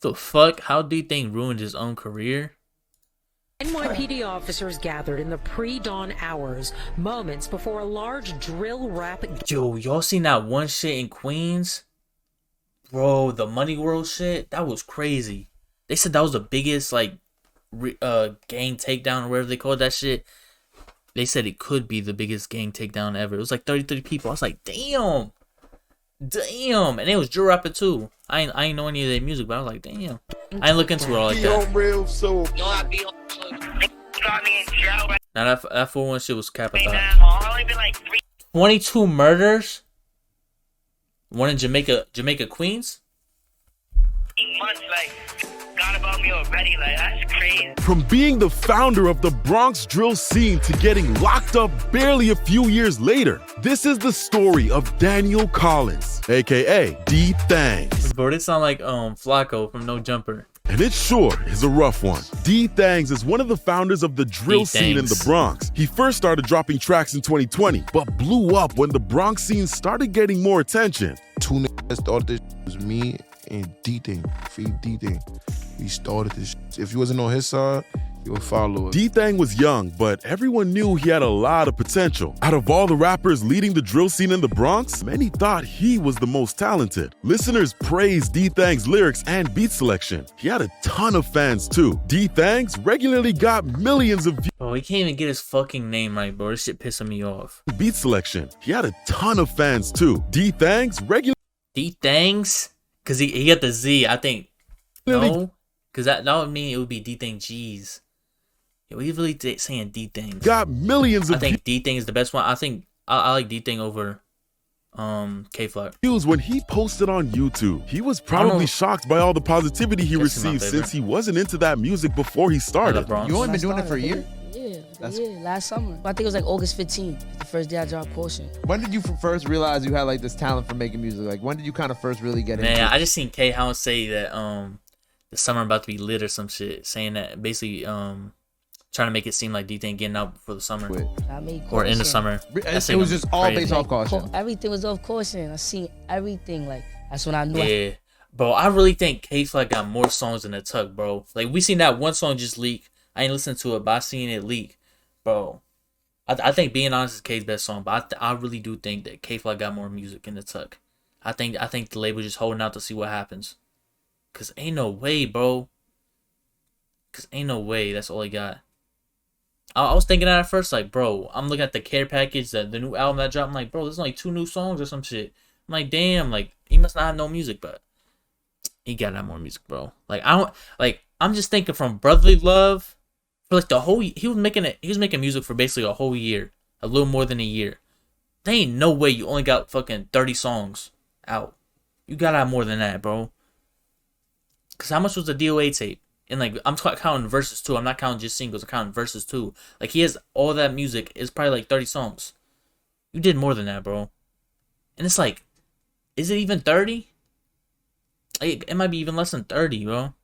The fuck? How D-Thang ruined his own career? NYPD officers gathered in the pre-dawn hours, moments before a large drill rap. Yo, y'all seen that one shit in Queens? Bro, the Money World shit? That was crazy. They said that was the biggest, like, gang takedown or whatever they called that shit. They said it could be the biggest gang takedown ever. It was like 33 people. I was like, damn. Damn. And it was drill rapping too. I ain't know any of their music, but I was like, damn. I ain't look into it all like that. Now that 4-1 shit was cap. 22 murders? One in Jamaica, Queens? Months, like, got about me already, like, that's crazy. From being the founder of the Bronx drill scene to getting locked up barely a few years later, this is the story of Daniel Collins, aka D-Thang. Bro, this sound like Flacco from No Jumper. And it sure is a rough one. D-Thang is one of the founders of the drill scene in the Bronx. He first started dropping tracks in 2020, but blew up when the Bronx scene started getting more attention. Two niggas started this. It was me and D-Thang, Feed D-Thang. We started this. If you wasn't on his side, you would follow it. D-Thang was young, but everyone knew he had a lot of potential. Out of all the rappers leading the drill scene in the Bronx, many thought he was the most talented. Listeners praised D-Thang's lyrics and beat selection. He had a ton of fans too. D-Thang's regularly got millions of views. Oh, he can't even get his fucking name right, bro. This shit pissing me off. Beat selection. He had a ton of fans too. D-Thang's regular. D-Thang's? Cause he got the Z, I think. No, cause that would mean it would be D-Thang G's. Yeah, we really saying D-Thang. Got millions of. I think D-Thang is the best one. I think I like D-Thang over K-Flock. Views when he posted on YouTube. He was probably shocked by all the positivity he received since he wasn't into that music before he started. You only been doing it for a year? Yeah, last summer. I think it was like August 15th, the first day I dropped Caution. When did you first realize you had like this talent for making music? Like when did you kind of first really get into it? Man, I just seen K-Hound say that the summer about to be lit or some shit, saying that basically trying to make it seem like D-Thang getting out for the summer or in the summer. It was just all based off Caution. Everything was off Caution. I seen everything. Like that's when I knew. Yeah, bro. I really think K-Flock got more songs than the Tuck, bro. Like we seen that one song just leak. I ain't listened to it, but I seen it leak. Bro, I think Being Honest is K's best song, but I really do think that K-Flock got more music in the Tuck. I think the label just holding out to see what happens. Cause ain't no way, bro. Cause ain't no way. That's all he got. I was thinking that at first, like, bro, I'm looking at the care package, the new album that dropped. I'm like, bro, there's only 2 new songs or some shit. I'm like, damn, like he must not have no music, but he got that more music, bro. Like I'm just thinking from Brotherly Love. For like the whole, he was making music for basically a whole year, a little more than a year. There ain't no way you only got fucking 30 songs out. You gotta have more than that, bro. Cause how much was the DOA tape? And like I'm counting verses too. I'm not counting just singles. I'm counting verses too. Like he has all that music. It's probably like 30 songs. You did more than that, bro. And it's like, is it even 30? Like, it might be even less than 30, bro.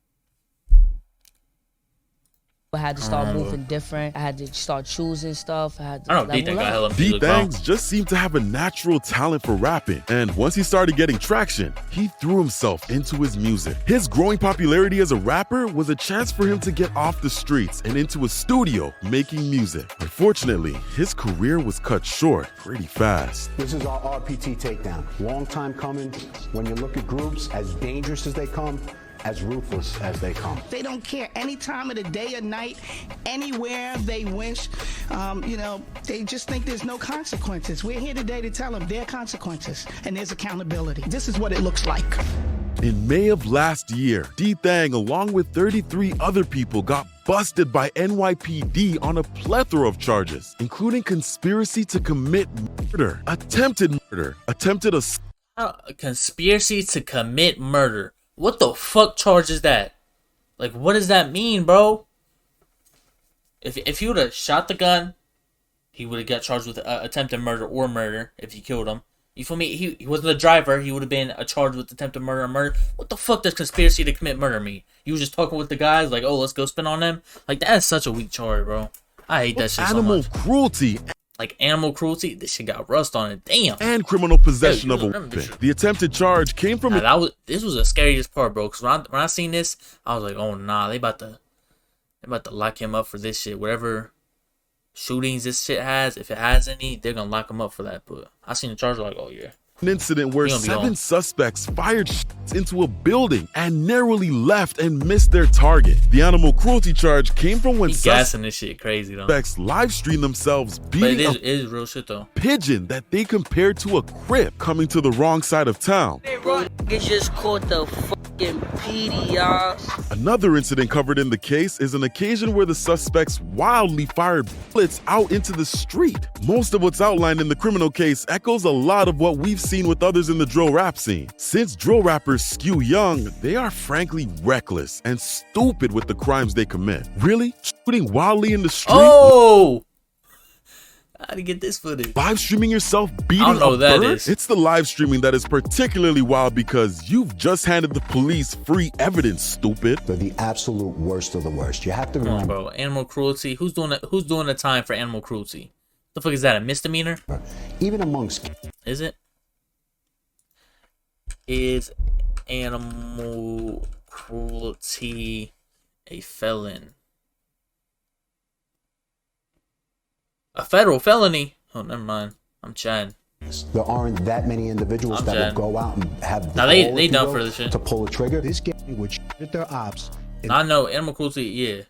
I had to start moving different. I had to start choosing stuff. I don't know. D-Thang got hella music, D-Thang just seemed to have a natural talent for rapping. And once he started getting traction, he threw himself into his music. His growing popularity as a rapper was a chance for him to get off the streets and into a studio making music. Unfortunately, his career was cut short pretty fast. This is our RPT takedown. Long time coming. When you look at groups, as dangerous as they come, as ruthless as they come. They don't care any time of the day or night, anywhere they wish. They just think there's no consequences. We're here today to tell them there are consequences and there's accountability. This is what it looks like. In May of last year, D-Thang, along with 33 other people, got busted by NYPD on a plethora of charges, including conspiracy to commit murder, attempted conspiracy to commit murder. What the fuck charge is that? Like, what does that mean, bro? If he would have shot the gun, he would have got charged with attempted murder or murder if he killed him. You feel me? He wasn't the driver. He would have been charged with attempted murder or murder. What the fuck does conspiracy to commit murder mean? You was just talking with the guys like, oh, let's go spin on them? Like, that is such a weak charge, bro. I hate that shit so much. Animal cruelty. like animal cruelty, this shit got rust on it. Damn. And criminal possession Hey, of a remember this weapon. shit. The attempted charge came from This was the scariest part, bro. Cause when I seen this, I was like, oh nah, they about to lock him up for this shit. Whatever shootings this shit has, if it has any, they're gonna lock him up for that. But I seen the charge, like, oh yeah. an incident where He gonna be 7 gone. suspects fired shots into a building and narrowly left and missed their target. The animal cruelty charge came from when He gassing this shit crazy though. suspects live streamed themselves But beating it a is real shit though. pigeon that they compared to a crip coming to the wrong side of town. Niggas just caught the fucking PD, y'all. Another incident covered in the case is an occasion where the suspects wildly fired bullets out into the street. Most of what's outlined in the criminal case echoes a lot of what we've seen with others in the drill rap scene. Since drill rappers skew young, they are frankly reckless and stupid with the crimes they commit. Really? Shooting wildly in the street? Oh! How to get this footage? Live streaming yourself beating I don't know a what that bird? is. It's the live streaming that is particularly wild because you've just handed the police free evidence, stupid. They're the absolute worst of the worst. You have to Come on, remember, bro. Animal cruelty. Who's doing the time for animal cruelty? The fuck is that? A misdemeanor? even amongst Is it? Is animal cruelty a felon? A federal felony? Oh, never mind. I'm Chad. there aren't that many individuals I'm that dead. will go out and have the Now, they gall, done if you will, for this shit. to pull a trigger. This gang would shit their ops in I know animal cruelty. Yeah,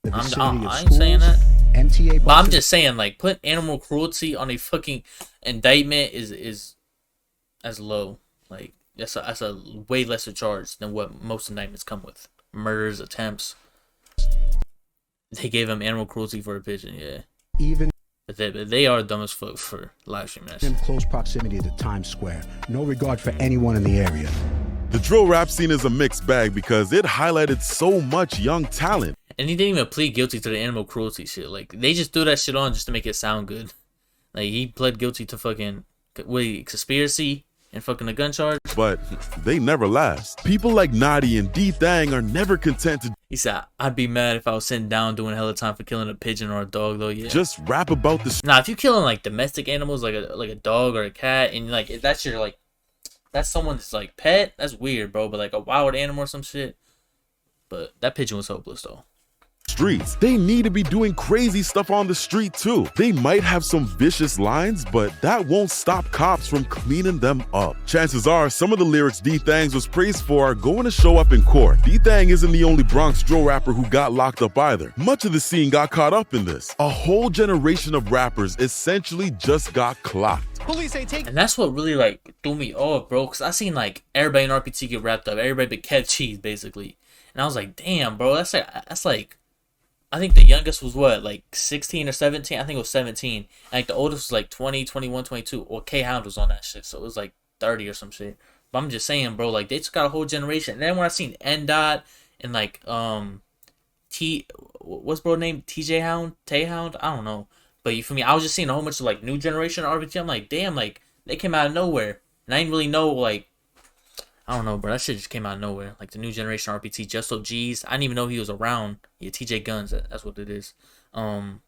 the I vicinity of ain't saying schools, that. MTA But I'm buses. just saying, like, put animal cruelty on a fucking indictment is as low. Like, that's a way lesser charge than what most indictments come with. Murders, attempts. They gave him animal cruelty for a pigeon, yeah. even But they are dumb as fuck for live streaming that in shit. close proximity to Times Square. No regard for anyone in the area. The drill rap scene is a mixed bag because it highlighted so much young talent. And he didn't even plead guilty to the animal cruelty shit. Like, they just threw that shit on just to make it sound good. Like, he pled guilty to fucking, conspiracy and fucking a gun charge. But they never last. People like Nadi and D-Thang are never content to He said, I'd be mad if I was sitting down doing hella time for killing a pigeon or a dog, though, yeah. just rap about the Nah, if you're killing, like, domestic animals, like a dog or a cat, and, like, if that's your, like, that's someone's, like, pet, that's weird, bro. But, like, a wild animal or some shit. But that pigeon was hopeless, though. streets. They need to be doing crazy stuff on the street too. They might have some vicious lines, but that won't stop cops from cleaning them up. Chances are some of the lyrics D-Thang was praised for are going to show up in court. D-Thang isn't the only Bronx drill rapper who got locked up either. Much of the scene got caught up in this. A whole generation of rappers essentially just got clocked. And that's what really, like, threw me off, bro. Because I seen, like, everybody in RPT get wrapped up. Everybody but Kev Cheese, basically. And I was like, damn, bro. That's like, I think the youngest was, what, like, 16 or 17? I think it was 17. And, like, the oldest was, like, 20, 21, 22. Or K-Hound was on that shit. So it was, like, 30 or some shit. But I'm just saying, bro, like, they took out a whole generation. And then when I seen N-Dot and, like, what's bro name? TJ Hound? Tay-Hound? I don't know. But you feel me? I was just seeing a whole bunch of, like, new generation RPT. I'm like, damn, like, they came out of nowhere. And I didn't really know, like, I don't know, bro. That shit just came out of nowhere. Like, the new generation RPT, Justo G's. I didn't even know he was around. Yeah, TJ Guns. That's what it is. And,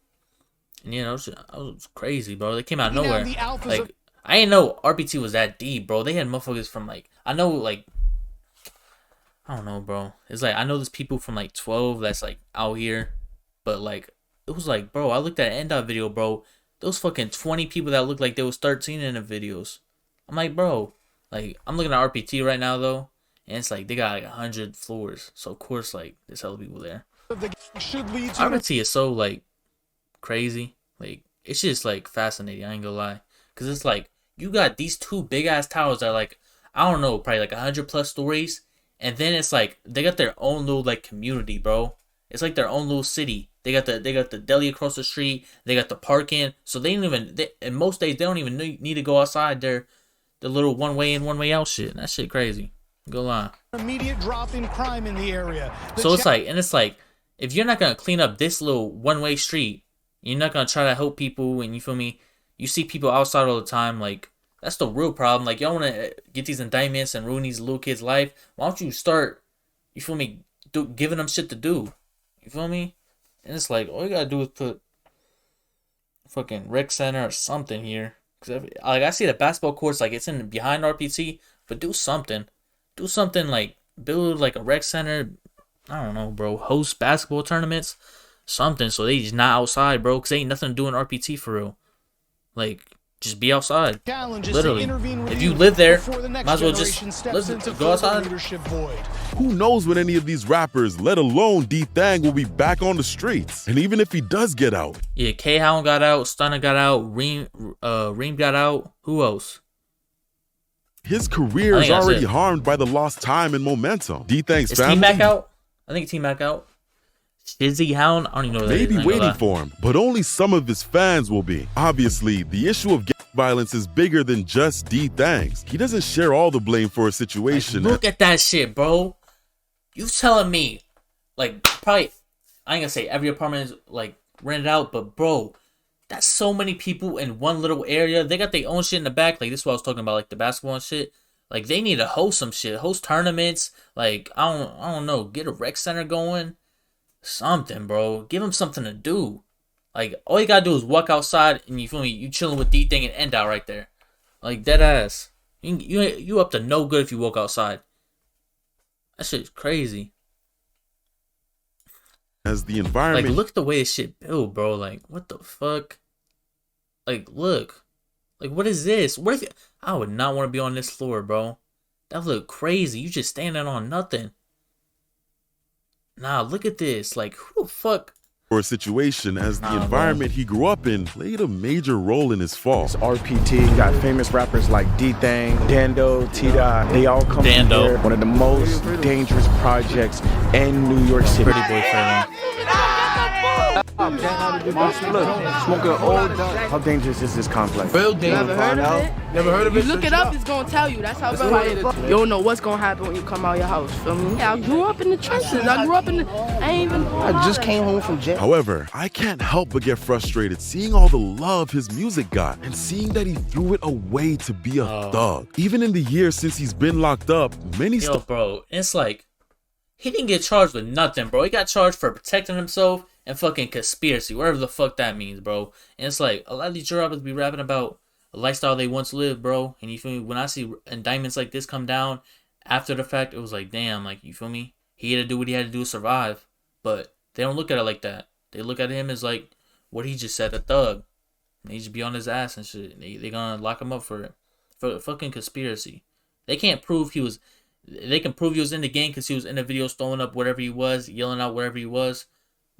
you know, it was crazy, bro. They came out of nowhere. Like, I didn't know RPT was that deep, bro. They had motherfuckers from, like, I know, like, I don't know, bro. It's like, I know there's people from, like, 12 that's, like, out here. But, like, it was like, bro, I looked at an N-Dot video, bro. Those fucking 20 people that looked like they was 13 in the videos. I'm like, bro. Like, I'm looking at RPT right now, though, and it's like, they got, like, 100 floors. So, of course, like, there's hella people there. RPT is so, like, crazy. Like, it's just, like, fascinating. I ain't gonna lie. Because it's like, you got these two big-ass towers that are, like, I don't know, probably, like, 100-plus stories. And then it's, like, they got their own little, like, community, bro. It's like their own little city. They got the deli across the street. They got the parking. So, they don't even, in most days, they don't even need to go outside the little one way in, one way out shit. That shit crazy. Go lie. Immediate drop in crime in the area. So it's like, if you're not gonna clean up this little one way street, you're not gonna try to help people, and you feel me? You see people outside all the time. Like, that's the real problem. Like, y'all wanna get these indictments and ruin these little kids' life. Why don't you start? You feel me? Giving them shit to do. You feel me? And it's like, all you gotta do is put fucking rec center or something here. Cause like I see the basketball courts, like it's in behind RPT, but do something like build like a rec center. I don't know, bro. Host basketball tournaments, something. So they just not outside, bro. Cause they ain't nothing to do in RPT for real. Like just be outside. Literally, if you live there, might as well just go outside. Who knows when any of these rappers, let alone D-Thang, will be back on the streets? And even if he does get out. Yeah, K-Hound got out, Stunner got out, Reem got out. Who else? His career is already harmed by the lost time and momentum. D-Thang's family. Is T-Mac out? I think T-Mac out. Shizzy Hound? I don't even know what that is. Maybe waiting for him, but only some of his fans will be. Obviously, the issue of gang violence is bigger than just D-Thang's. He doesn't share all the blame for a situation. Like, look at that shit, bro. You telling me, like, probably, I ain't gonna say every apartment is, like, rented out, but, bro, that's so many people in one little area. They got their own shit in the back. Like, this is what I was talking about, like, the basketball and shit. Like, they need to host some shit. Host tournaments. Like, I don't know. Get a rec center going. Something, bro. Give him something to do. Like, all you gotta do is walk outside and you feel me, you chilling with D-Thang and End Out right there. Like, dead ass. You up to no good if you walk outside. That shit's crazy. As the environment. Like, look at the way this shit built, bro. Like, what the fuck? Like, look. Like, what is this? What if I would not want to be on this floor, bro. That look crazy. You just standing on nothing. Nah, look at this. Like, who the fuck? For a situation as the environment he grew up in played a major role in his fall. It's RPT, got famous rappers like D-Thang, Dando, T-Dot. They all come from here. One of the most dangerous projects in New York City. Pretty boy friendly. Look, smoking old dog. How dangerous is this complex? Real dangerous. Never heard of it? Never heard of it? You look it up, it's gonna tell you. That's how real it is. You don't know what's gonna happen when you come out your house. Feel me? Yeah, I grew up in the trenches. I just came home from jail. However, I can't help but get frustrated seeing all the love his music got and seeing that he threw it away to be a thug. Even in the years since he's been locked up, many bro, it's like he didn't get charged with nothing, bro. He got charged for protecting himself and fucking conspiracy, whatever the fuck that means, bro. And it's like a lot of these rappers be rapping about a lifestyle they once lived, bro. And you feel me? When I see indictments like this come down after the fact, it was like, damn, like, you feel me? He had to do what he had to do to survive. But they don't look at it like that. They look at him as like what he just said, a thug. And he just be on his ass and shit. They gonna lock him up for it. For fucking conspiracy. They can't prove he was. They can prove he was in the gang because he was in the video throwing up whatever he was, yelling out wherever he was.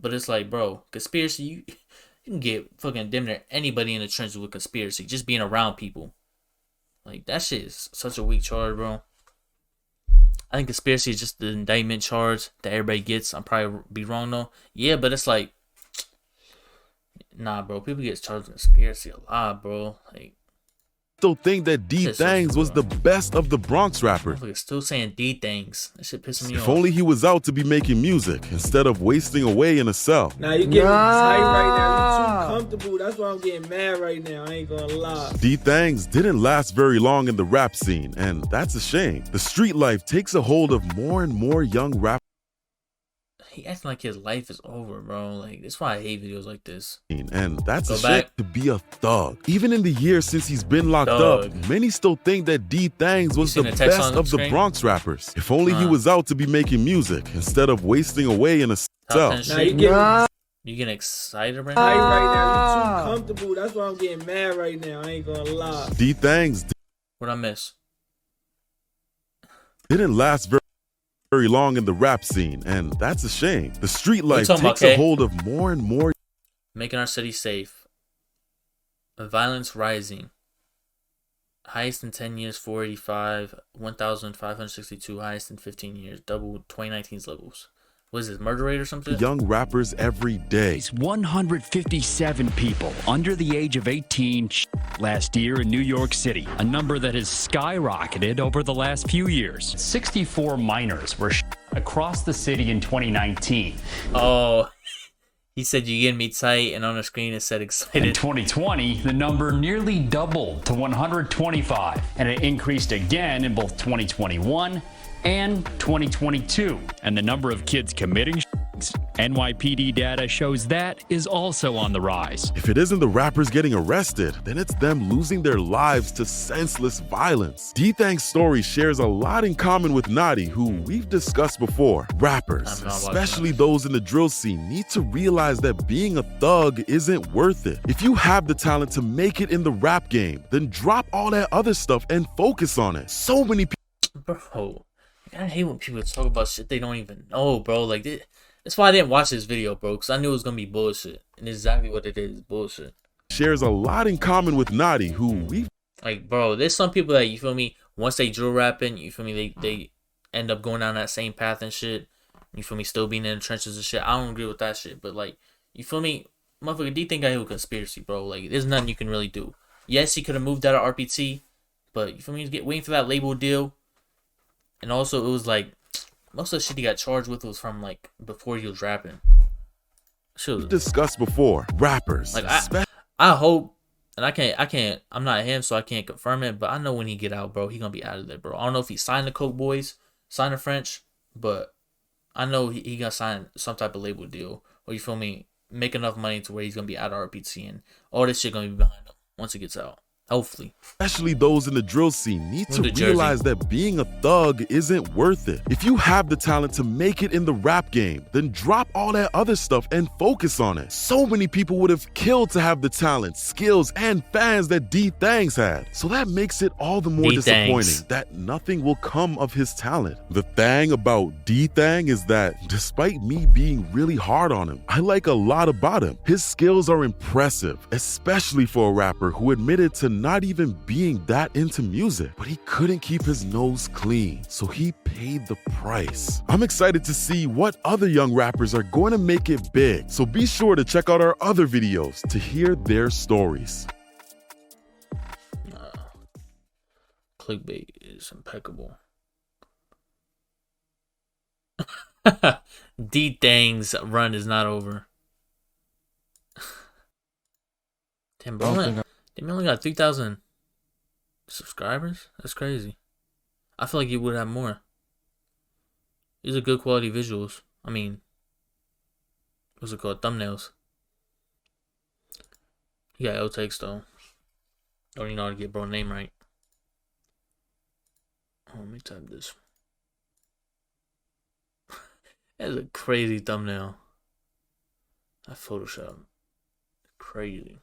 But it's like, bro, conspiracy, you can get fucking damn near anybody in the trenches with conspiracy. Just being around people. Like, that shit is such a weak charge, bro. I think conspiracy is just the indictment charge that everybody gets. I'm probably be wrong, though. Yeah, but it's like, nah, bro. People get charged with conspiracy a lot, bro. Like, still think that D-Thang's was the best of the Bronx rappers. I'm still saying D-Thang's. That shit pissing me off. If only he was out to be making music instead of wasting away in a cell. Nah, you getting tight right now. You too comfortable. That's why I'm getting mad right now. I ain't gonna lie. D-Thang's didn't last very long in the rap scene, and that's a shame. The street life takes a hold of more and more young rappers. He acting like his life is over, bro. Like, that's why I hate videos like this. And that's a shame to be a thug. Even in the years since he's been locked up, many still think that D-Thang's was the best of the Bronx rappers. If only he was out to be making music instead of wasting away in a cell. Now you getting excited right now? now? You too comfortable. That's why I'm getting mad right now. I ain't gonna lie. D-Thang's. What'd I miss? Didn't last very long in the rap scene, and that's a shame. The street life takes a hold of more and more. Making our city safe. Violence rising. Highest in 10 years, 485. 1,562. Highest in 15 years. Double 2019's levels. What is this, murder rate or something? Young rappers every day. 157 people under the age of 18 last year in New York City, a number that has skyrocketed over the last few years. 64 minors were across the city in 2019. Oh, he said you getting me tight, and on the screen it said excited. In 2020, the number nearly doubled to 125, and it increased again in both 2021 and 2022. And the number of kids committing NYPD data shows that is also on the rise. If it isn't the rappers getting arrested, then it's them losing their lives to senseless violence. D-Thang's story shares a lot in common with Naughty, who we've discussed before. Rappers, especially those in the drill scene, need to realize that being a thug isn't worth it. If you have the talent to make it in the rap game, then drop all that other stuff and focus on it. So many people... Bro, I hate when people talk about shit they don't even know, bro. Like, that's why I didn't watch this video, bro, because I knew it was going to be bullshit. And exactly what it is, bullshit. Shares a lot in common with Naughty, who we've... Like, bro, there's some people that, you feel me, once they drill rapping, you feel me, they end up going down that same path and shit. You feel me, still being in the trenches and shit. I don't agree with that shit, but, like, you feel me, motherfucker, D-Thang got hit with conspiracy, bro. Like, there's nothing you can really do. Yes, he could have moved out of RPT, but, you feel me, waiting for that label deal. And also, it was, like, most of the shit he got charged with was from, like, before he was rapping. Sure. Discussed before, rappers. Like, I hope, and I'm not him, so I can't confirm it, but I know when he get out, bro, he gonna be out of there, bro. I don't know if he signed the Coke Boys, signed the French, but I know he got signed some type of label deal, or you feel me, make enough money to where he's gonna be out of RPT, and all this shit gonna be behind him once it gets out. Hopefully. Especially those in the drill scene need to realize that being a thug isn't worth it. If you have the talent to make it in the rap game, then drop all that other stuff and focus on it. So many people would have killed to have the talent, skills, and fans that D-Thang's had. So that makes it all the more disappointing that nothing will come of his talent. The thing about D-Thang is that despite me being really hard on him, I like a lot about him. His skills are impressive, especially for a rapper who admitted to not even being that into music, but he couldn't keep his nose clean, so he paid the price. I'm excited to see what other young rappers are going to make it big, so be sure to check out our other videos to hear their stories. Clickbait is impeccable. D-Thang's run is not over. Damn, bro. They only got 3,000 subscribers? That's crazy. I feel like you would have more. These are good quality visuals. I mean, what's it called? Thumbnails. You got outtakes though. Don't even know how to get bro's name right. Oh, let me type this. That's a crazy thumbnail. That Photoshop. Crazy.